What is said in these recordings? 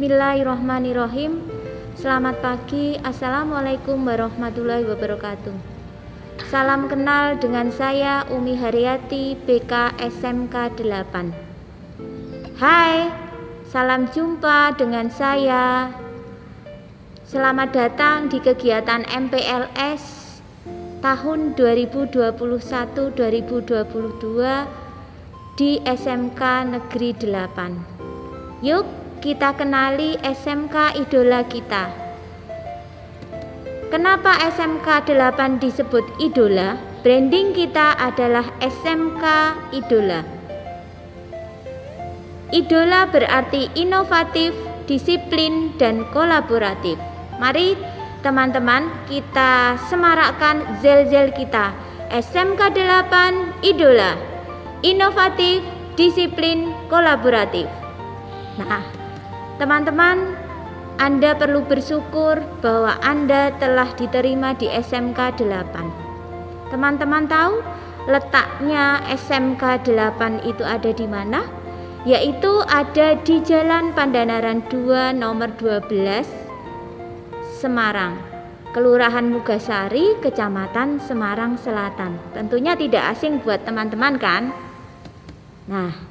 Bismillahirrahmanirrahim. Selamat pagi. Assalamualaikum warahmatullahi wabarakatuh. Salam kenal dengan saya Umi Haryati, BK SMK 8. Hai, salam jumpa dengan saya. Selamat datang di kegiatan MPLS tahun 2021-2022 di SMK Negeri 8. Yuk kita kenali SMK idola kita. Kenapa SMK 8 disebut idola? Branding kita adalah SMK Idola. Idola berarti inovatif, disiplin, dan kolaboratif. Mari teman-teman kita semarakkan zel-zel kita. SMK 8 idola, inovatif, disiplin, kolaboratif. Nah, teman-teman, Anda perlu bersyukur bahwa Anda telah diterima di SMK 8. Teman-teman tahu letaknya SMK 8 itu ada di mana? Yaitu ada di Jalan Pandanaran 2 nomor 12 Semarang, Kelurahan Mugasari, Kecamatan Semarang Selatan. Tentunya tidak asing buat teman-teman kan? Nah,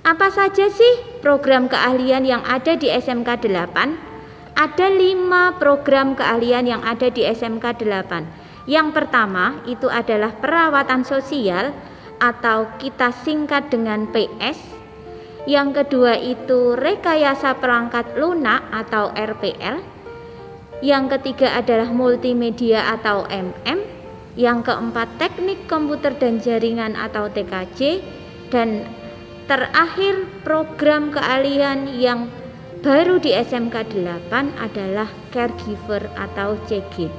apa saja sih program keahlian yang ada di SMK 8? Ada 5 program keahlian yang ada di SMK 8. Yang pertama itu adalah perawatan sosial atau kita singkat dengan PS. Yang kedua itu rekayasa perangkat lunak atau RPL. Yang ketiga adalah multimedia atau MM. Yang keempat teknik komputer dan jaringan atau TKJ. Dan terakhir program keahlian yang baru di SMK 8 adalah caregiver atau CG.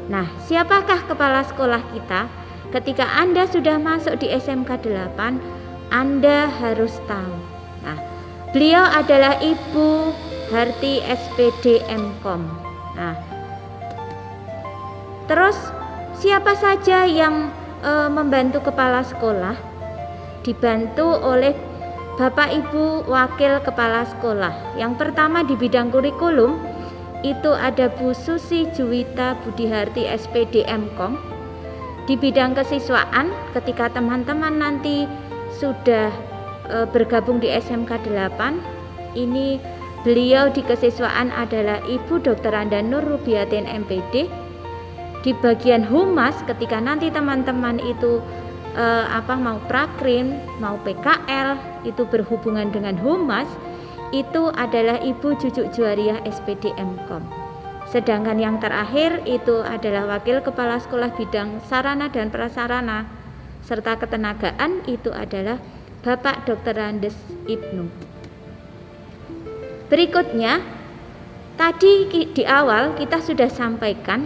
Nah, siapakah kepala sekolah kita? Ketika Anda sudah masuk di SMK 8, Anda harus tahu. Nah, beliau adalah Ibu Harti SPD MKom. Nah, terus siapa saja yang membantu kepala sekolah? Dibantu oleh Bapak Ibu Wakil Kepala Sekolah. Yang pertama di bidang kurikulum itu ada Bu Susi Juwita Budiharti SPD MKom. Di bidang kesiswaan, ketika teman-teman nanti sudah bergabung di SMK 8, ini beliau di kesiswaan adalah Ibu Dr. Anda Nur Rubiatin MPD. Di bagian humas, ketika nanti teman-teman itu mau prakrim, mau PKL, itu berhubungan dengan humas, itu adalah Ibu Jujuk Juwariah SPD MKom. Sedangkan yang terakhir itu adalah Wakil Kepala Sekolah Bidang Sarana dan Prasarana serta Ketenagaan, itu adalah Bapak Dr. Andes Ibnu. Berikutnya, tadi di awal kita sudah sampaikan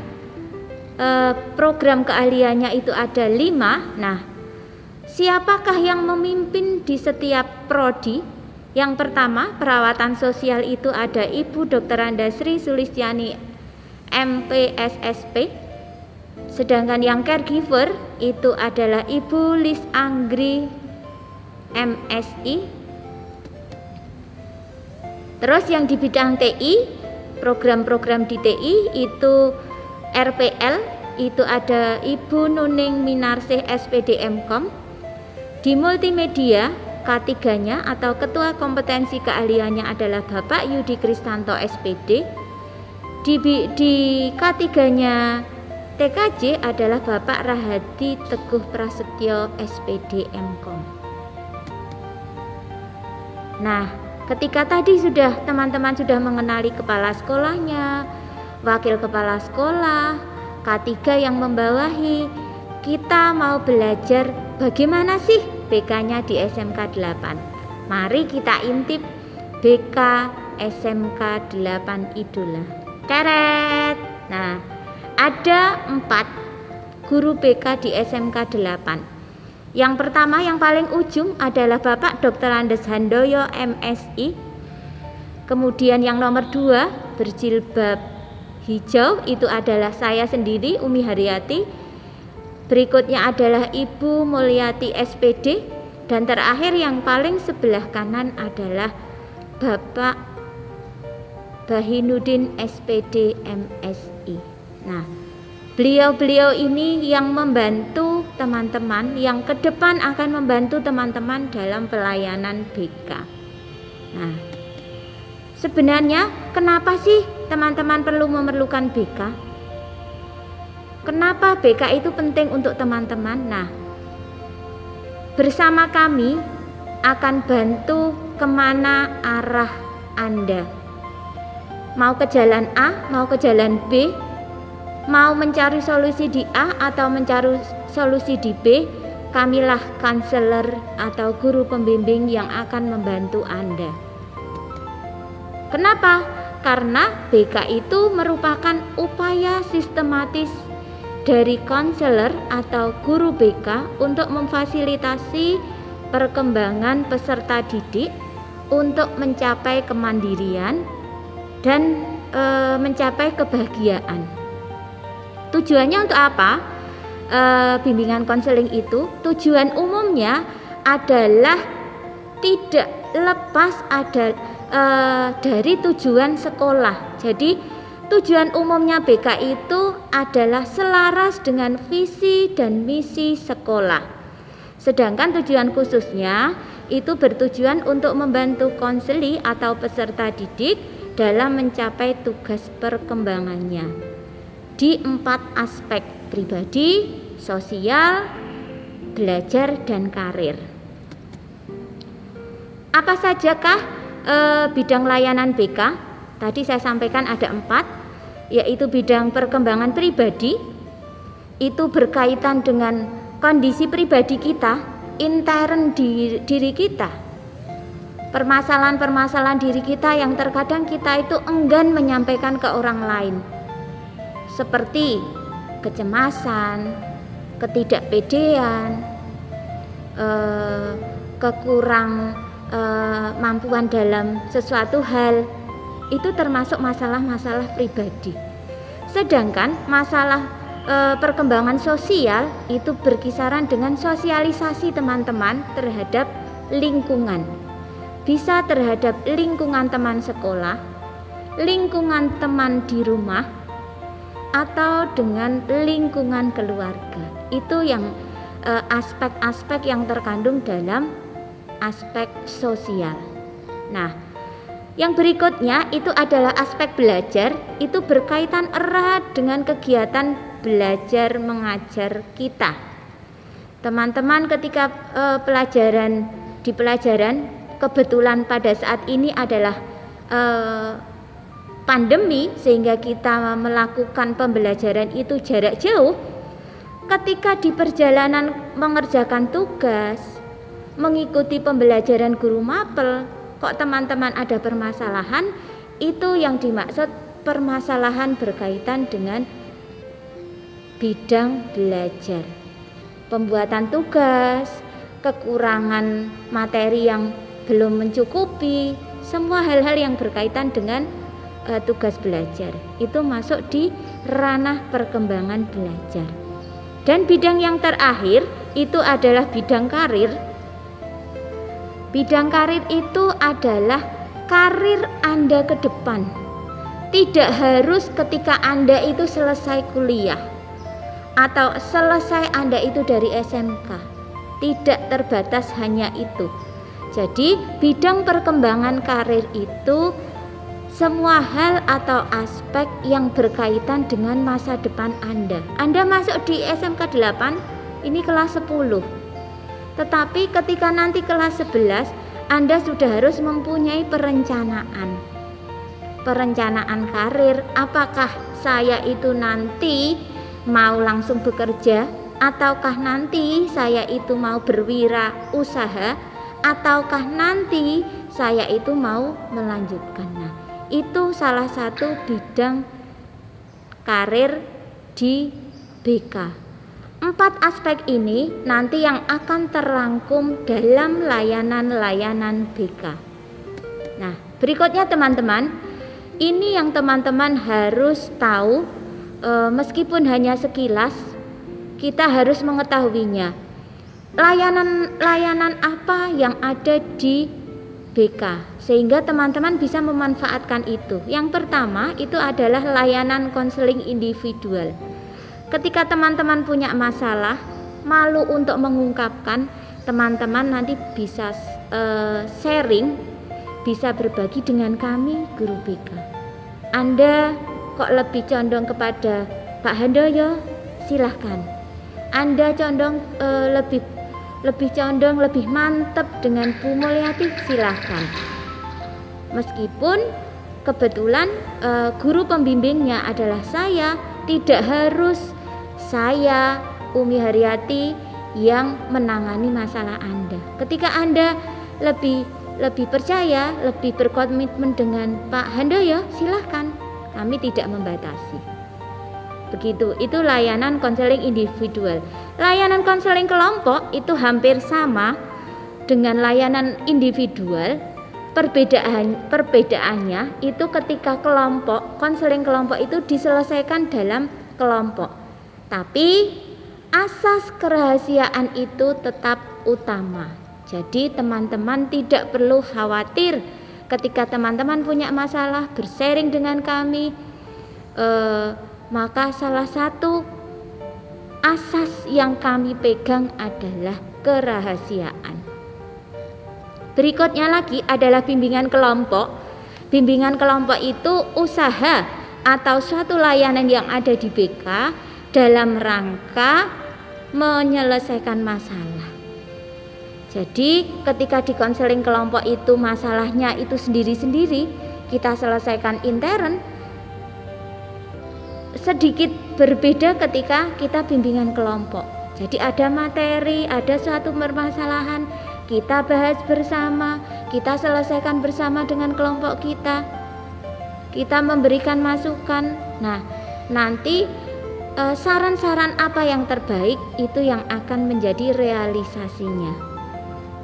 program keahliannya itu ada 5. Nah, siapakah yang memimpin di setiap prodi? Yang pertama, perawatan sosial itu ada Ibu Dr. Anda Sri Sulistiani MPSSP. Sedangkan yang caregiver itu adalah Ibu Lis Anggri MSI. Terus yang di bidang TI, program-program di TI itu RPL, itu ada Ibu Nuning Minarsih SPD MKom. Di multimedia, K3-nya atau Ketua Kompetensi Keahliannya adalah Bapak Yudi Kristanto SPD. Di K3-nya TKJ adalah Bapak Rahadi Teguh Prasetyo SPD MKom. Nah, ketika tadi teman-teman sudah mengenali kepala sekolahnya, wakil kepala sekolah, K3 yang membawahi, kita mau belajar bagaimana sih BK-nya di SMK 8. Mari kita intip BK SMK 8 Idola. Teret. Nah, ada 4 guru BK di SMK 8. Yang pertama, yang paling ujung adalah Bapak Dr. Andes Handoyo MSI. Kemudian yang nomor 2 berjilbab hijau itu adalah saya sendiri, Umi Haryati. Berikutnya adalah Ibu Mulyati SPD. Dan terakhir yang paling sebelah kanan adalah Bapak Bahinuddin SPD MSI. Nah, beliau-beliau ini yang membantu teman-teman, yang ke depan akan membantu teman-teman dalam pelayanan BK. Nah, sebenarnya kenapa sih teman-teman perlu memerlukan BK? Kenapa BK itu penting untuk teman-teman? Nah, bersama kami akan bantu kemana arah Anda. Mau ke jalan A, mau ke jalan B, mau mencari solusi di A atau mencari solusi di B, kamilah konselor atau guru pembimbing yang akan membantu Anda. Kenapa? Karena BK itu merupakan upaya sistematis dari konselor atau guru BK untuk memfasilitasi perkembangan peserta didik untuk mencapai kemandirian dan mencapai kebahagiaan. Tujuannya untuk apa? Bimbingan konseling itu tujuan umumnya adalah tidak lepas dari tujuan sekolah. Jadi tujuan umumnya BK itu adalah selaras dengan visi dan misi sekolah. Sedangkan tujuan khususnya itu bertujuan untuk membantu konseli atau peserta didik dalam mencapai tugas perkembangannya di 4 aspek: pribadi, sosial, belajar, dan karir. Apa sajakah bidang layanan BK? Tadi saya sampaikan ada 4, yaitu bidang perkembangan pribadi, itu berkaitan dengan kondisi pribadi kita, intern diri kita, permasalahan-permasalahan diri kita yang terkadang kita itu enggan menyampaikan ke orang lain, seperti kecemasan, ketidakpedean, kekurang mampuan dalam sesuatu hal. Itu termasuk masalah-masalah pribadi. Sedangkan masalah perkembangan sosial itu berkisaran dengan sosialisasi teman-teman terhadap lingkungan. Bisa terhadap lingkungan teman sekolah, lingkungan teman di rumah, atau dengan lingkungan keluarga. Itu yang aspek-aspek yang terkandung dalam aspek sosial. Nah, yang berikutnya itu adalah aspek belajar. Itu berkaitan erat dengan kegiatan belajar mengajar kita. Teman-teman ketika di pelajaran, kebetulan pada saat ini adalah pandemi, sehingga kita melakukan pembelajaran itu jarak jauh. Ketika di perjalanan mengerjakan tugas, mengikuti pembelajaran guru mapel, kok teman-teman ada permasalahan, itu yang dimaksud permasalahan berkaitan dengan bidang belajar. Pembuatan tugas, kekurangan materi yang belum mencukupi, semua hal-hal yang berkaitan dengan tugas belajar itu masuk di ranah perkembangan belajar. Dan bidang yang terakhir itu adalah bidang karir. Bidang karir itu adalah karir Anda ke depan. Tidak harus ketika Anda itu selesai kuliah atau selesai Anda itu dari SMK. Tidak terbatas hanya itu. Jadi bidang perkembangan karir itu semua hal atau aspek yang berkaitan dengan masa depan Anda. Anda masuk di SMK 8, ini kelas 10. Tetapi ketika nanti kelas 11, Anda sudah harus mempunyai perencanaan. Perencanaan karir, apakah saya itu nanti mau langsung bekerja, ataukah nanti saya itu mau berwirausaha, ataukah nanti saya itu mau melanjutkan. Nah, itu salah satu bidang karir di BK. 4 aspek ini nanti yang akan terangkum dalam layanan-layanan BK. Nah, berikutnya teman-teman, ini yang teman-teman harus tahu, meskipun hanya sekilas, kita harus mengetahuinya. Layanan apa yang ada di BK sehingga teman-teman bisa memanfaatkan itu. Yang pertama itu adalah layanan konseling individual. Ketika teman-teman punya masalah, malu untuk mengungkapkan, teman-teman nanti bisa sharing, bisa berbagi dengan kami guru BK. Anda kok lebih condong kepada Pak Handoyo, silahkan. Anda condong lebih mantap dengan Bu Mulyati, silahkan. Meskipun kebetulan guru pembimbingnya adalah saya, tidak harus saya Umi Haryati yang menangani masalah Anda. Ketika Anda lebih percaya, lebih berkomitmen dengan Pak Handoyo, silahkan. Kami tidak membatasi. Begitu, itu layanan konseling individual. Layanan konseling kelompok itu hampir sama dengan layanan individual. Perbedaannya itu ketika konseling kelompok itu diselesaikan dalam kelompok. Tapi asas kerahasiaan itu tetap utama. Jadi teman-teman tidak perlu khawatir ketika teman-teman punya masalah bersharing dengan kami. Maka salah satu asas yang kami pegang adalah kerahasiaan. Berikutnya lagi adalah bimbingan kelompok. Bimbingan kelompok itu usaha atau suatu layanan yang ada di BK dalam rangka menyelesaikan masalah. Jadi ketika di konseling kelompok itu masalahnya itu sendiri-sendiri, kita selesaikan intern. Sedikit berbeda ketika kita bimbingan kelompok. Jadi ada materi, ada suatu permasalahan, kita bahas bersama, kita selesaikan bersama dengan kelompok kita. Kita memberikan masukan. Nah, nanti saran-saran apa yang terbaik itu yang akan menjadi realisasinya.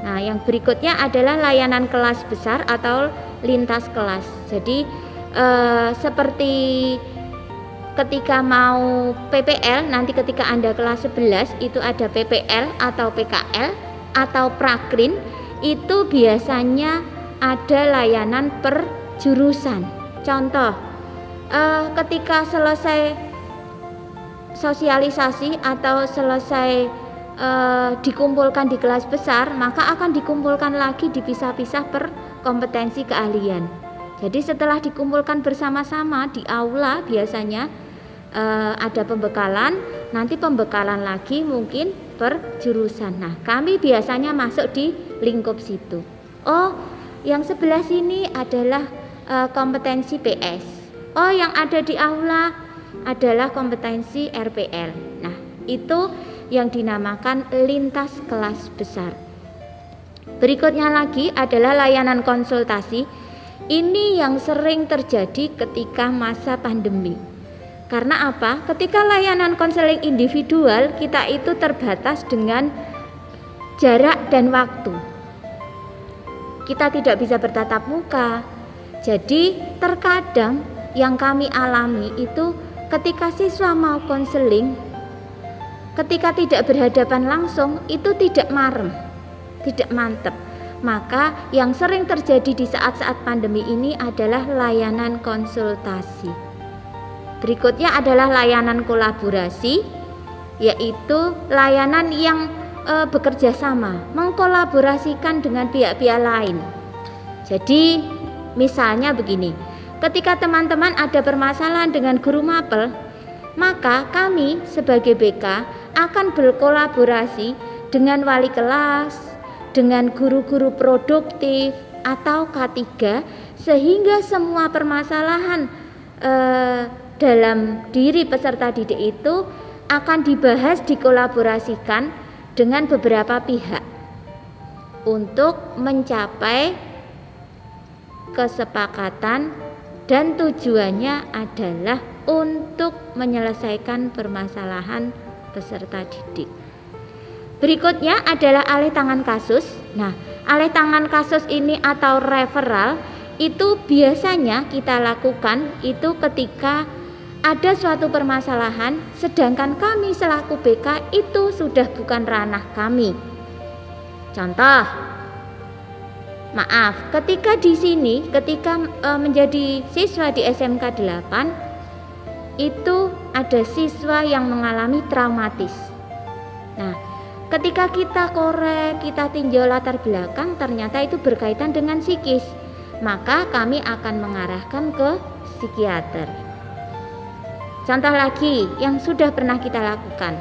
Nah, yang berikutnya adalah layanan kelas besar atau lintas kelas. Jadi seperti ketika mau PPL, nanti ketika Anda kelas 11 itu ada PPL atau PKL atau Prakrin, itu biasanya ada layanan per jurusan. Contoh, ketika selesai sosialisasi atau selesai dikumpulkan di kelas besar, maka akan dikumpulkan lagi dipisah-pisah per kompetensi keahlian. Jadi setelah dikumpulkan bersama-sama di aula biasanya ada pembekalan, nanti pembekalan lagi mungkin per jurusan. Nah, kami biasanya masuk di lingkup situ. Oh, yang sebelah sini adalah kompetensi PS. Oh, yang ada di aula adalah kompetensi RPL. Nah, itu yang dinamakan lintas kelas besar. Berikutnya lagi adalah layanan konsultasi. Ini yang sering terjadi ketika masa pandemi. Karena apa? Ketika layanan konseling individual, kita itu terbatas dengan jarak dan waktu. Kita tidak bisa bertatap muka. Jadi terkadang yang kami alami itu ketika siswa mau konseling, ketika tidak berhadapan langsung, itu tidak marem, tidak mantep. Maka yang sering terjadi di saat-saat pandemi ini adalah layanan konsultasi. Berikutnya adalah layanan kolaborasi, yaitu layanan yang bekerja sama, mengkolaborasikan dengan pihak-pihak lain. Jadi misalnya begini, ketika teman-teman ada permasalahan dengan guru mapel, maka kami sebagai BK akan berkolaborasi dengan wali kelas, dengan guru-guru produktif atau K3, sehingga semua permasalahan dalam diri peserta didik itu akan dibahas, dikolaborasikan dengan beberapa pihak untuk mencapai kesepakatan, dan tujuannya adalah untuk menyelesaikan permasalahan peserta didik. Berikutnya adalah alih tangan kasus. Nah, alih tangan kasus ini atau referral itu biasanya kita lakukan itu ketika ada suatu permasalahan, sedangkan kami selaku BK itu sudah bukan ranah kami. Contoh, Maaf, ketika di sini, ketika menjadi siswa di SMK 8, itu ada siswa yang mengalami traumatis. Nah, ketika kita korek, kita tinjau latar belakang, ternyata itu berkaitan dengan psikis, maka kami akan mengarahkan ke psikiater. Contoh lagi yang sudah pernah kita lakukan.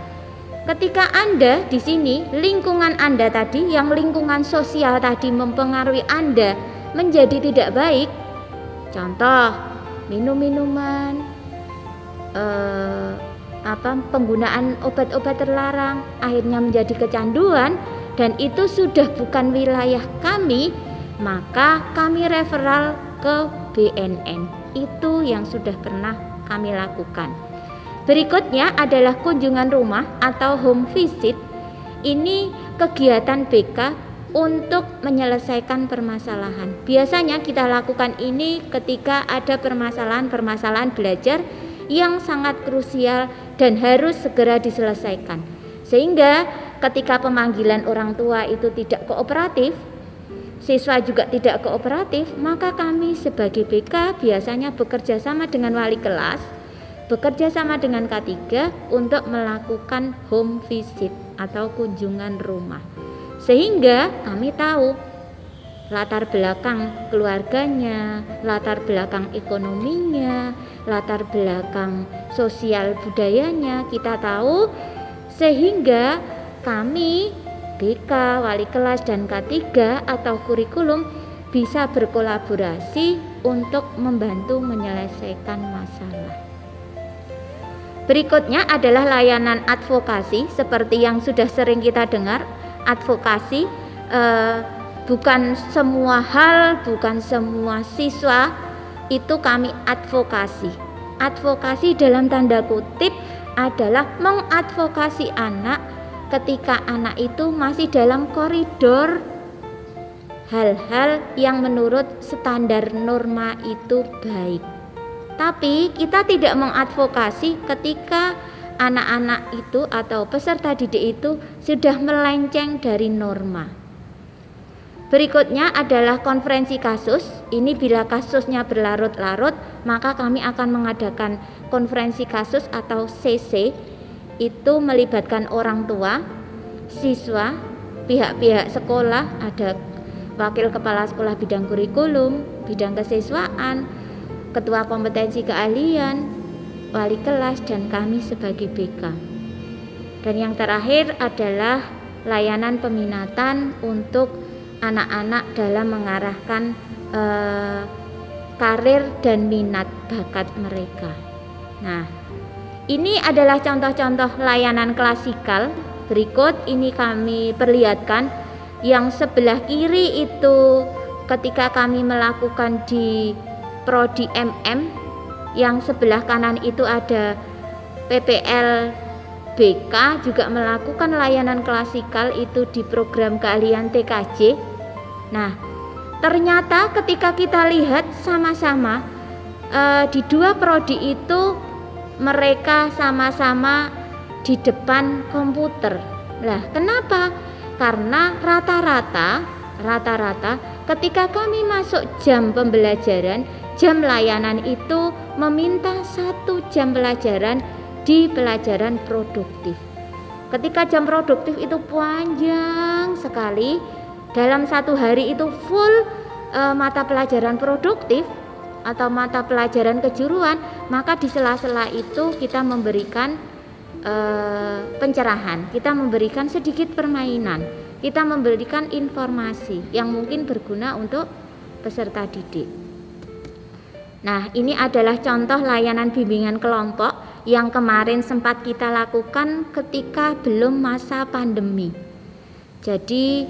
Ketika Anda di sini, lingkungan Anda tadi, yang lingkungan sosial tadi mempengaruhi Anda menjadi tidak baik. Contoh, minum-minuman, penggunaan obat-obat terlarang, akhirnya menjadi kecanduan, dan itu sudah bukan wilayah kami, maka kami referral ke BNN. Itu yang sudah pernah kami lakukan. Berikutnya adalah kunjungan rumah atau home visit. Ini kegiatan BK untuk menyelesaikan permasalahan. Biasanya kita lakukan ini ketika ada permasalahan belajar yang sangat krusial dan harus segera diselesaikan. Sehingga ketika pemanggilan orang tua itu tidak kooperatif, siswa juga tidak kooperatif, maka kami sebagai BK biasanya bekerja sama dengan wali kelas, bekerja sama dengan K3 untuk melakukan home visit atau kunjungan rumah. Sehingga kami tahu latar belakang keluarganya, latar belakang ekonominya, latar belakang sosial budayanya kita tahu, sehingga kami BK, wali kelas dan K3 atau kurikulum bisa berkolaborasi untuk membantu menyelesaikan masalah. Berikutnya adalah layanan advokasi, seperti yang sudah sering kita dengar. Advokasi bukan semua hal, bukan semua siswa itu kami advokasi. Advokasi dalam tanda kutip adalah mengadvokasi anak ketika anak itu masih dalam koridor hal-hal yang menurut standar norma itu baik. Tapi kita tidak mengadvokasi ketika anak-anak itu atau peserta didik itu sudah melenceng dari norma. Berikutnya adalah konferensi kasus. Ini bila kasusnya berlarut-larut, maka kami akan mengadakan konferensi kasus atau CC. Itu melibatkan orang tua, siswa, pihak-pihak sekolah, ada wakil kepala sekolah bidang kurikulum, bidang kesiswaan, ketua kompetensi keahlian, wali kelas, dan kami sebagai BK. Dan yang terakhir adalah layanan peminatan untuk anak-anak dalam mengarahkan karir dan minat bakat mereka. Nah, ini adalah contoh-contoh layanan klasikal. Berikut ini kami perlihatkan. Yang sebelah kiri itu ketika kami melakukan di Prodi MM, yang sebelah kanan itu ada PPL BK juga melakukan layanan klasikal itu di program keahlian TKJ. Nah, ternyata ketika kita lihat sama-sama di dua prodi itu mereka sama-sama di depan komputer. Lah, kenapa? Karena rata-rata ketika kami masuk jam pembelajaran, jam layanan itu meminta 1 jam pelajaran di pelajaran produktif. Ketika jam produktif itu panjang sekali, dalam 1 hari itu full mata pelajaran produktif atau mata pelajaran kejuruan, maka di sela-sela itu kita memberikan pencerahan, kita memberikan sedikit permainan, kita memberikan informasi yang mungkin berguna untuk peserta didik. Nah, ini adalah contoh layanan bimbingan kelompok yang kemarin sempat kita lakukan ketika belum masa pandemi. Jadi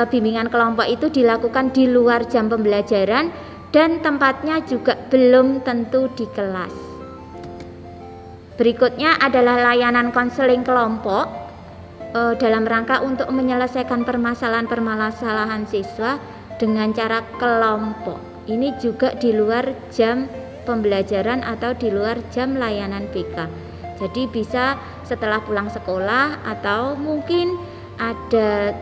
bimbingan kelompok itu dilakukan di luar jam pembelajaran dan tempatnya juga belum tentu di kelas. Berikutnya adalah layanan konseling kelompok dalam rangka untuk menyelesaikan permasalahan-permasalahan siswa dengan cara kelompok. Ini juga di luar jam pembelajaran atau di luar jam layanan BK. Jadi bisa setelah pulang sekolah atau mungkin ada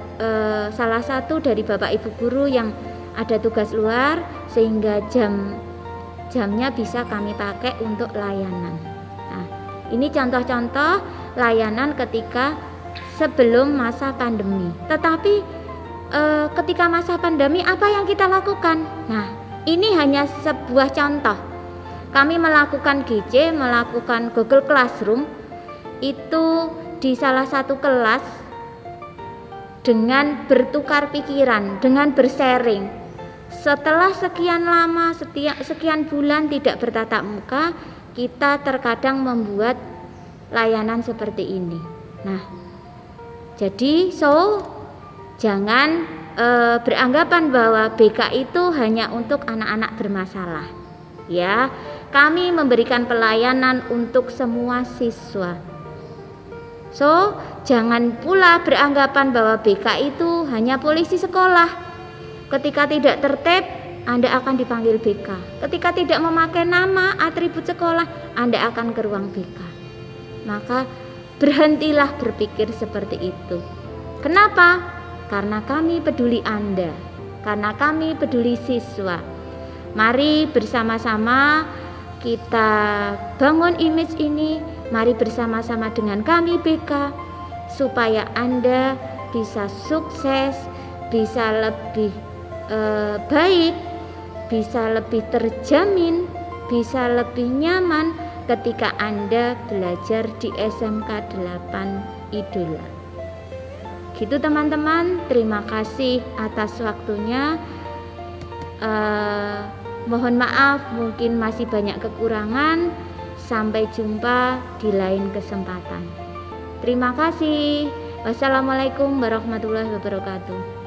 salah satu dari Bapak Ibu guru yang ada tugas luar sehingga jamnya bisa kami pakai untuk layanan. Nah, ini contoh-contoh layanan ketika sebelum masa pandemi. Tetapi ketika masa pandemi apa yang kita lakukan? Nah, ini hanya sebuah contoh. Kami melakukan GC, melakukan Google Classroom itu di salah satu kelas dengan bertukar pikiran, dengan bersharing. Setelah sekian lama, sekian bulan tidak bertatap muka, kita terkadang membuat layanan seperti ini. Nah, jadi jangan beranggapan bahwa BK itu hanya untuk anak-anak bermasalah. Ya, kami memberikan pelayanan untuk semua siswa. Jangan pula beranggapan bahwa BK itu hanya polisi sekolah. Ketika tidak tertib, Anda akan dipanggil BK. Ketika tidak memakai nama, atribut sekolah, Anda akan ke ruang BK. Maka berhentilah berpikir seperti itu. Kenapa? Karena kami peduli Anda, karena kami peduli siswa. Mari bersama-sama kita bangun image ini. Mari bersama-sama dengan kami BK supaya Anda bisa sukses, bisa lebih baik, bisa lebih terjamin, bisa lebih nyaman ketika Anda belajar di SMK 8 Idola. Gitu teman-teman, terima kasih atas waktunya. Mohon maaf mungkin masih banyak kekurangan. Sampai jumpa di lain kesempatan. Terima kasih. Wassalamualaikum warahmatullahi wabarakatuh.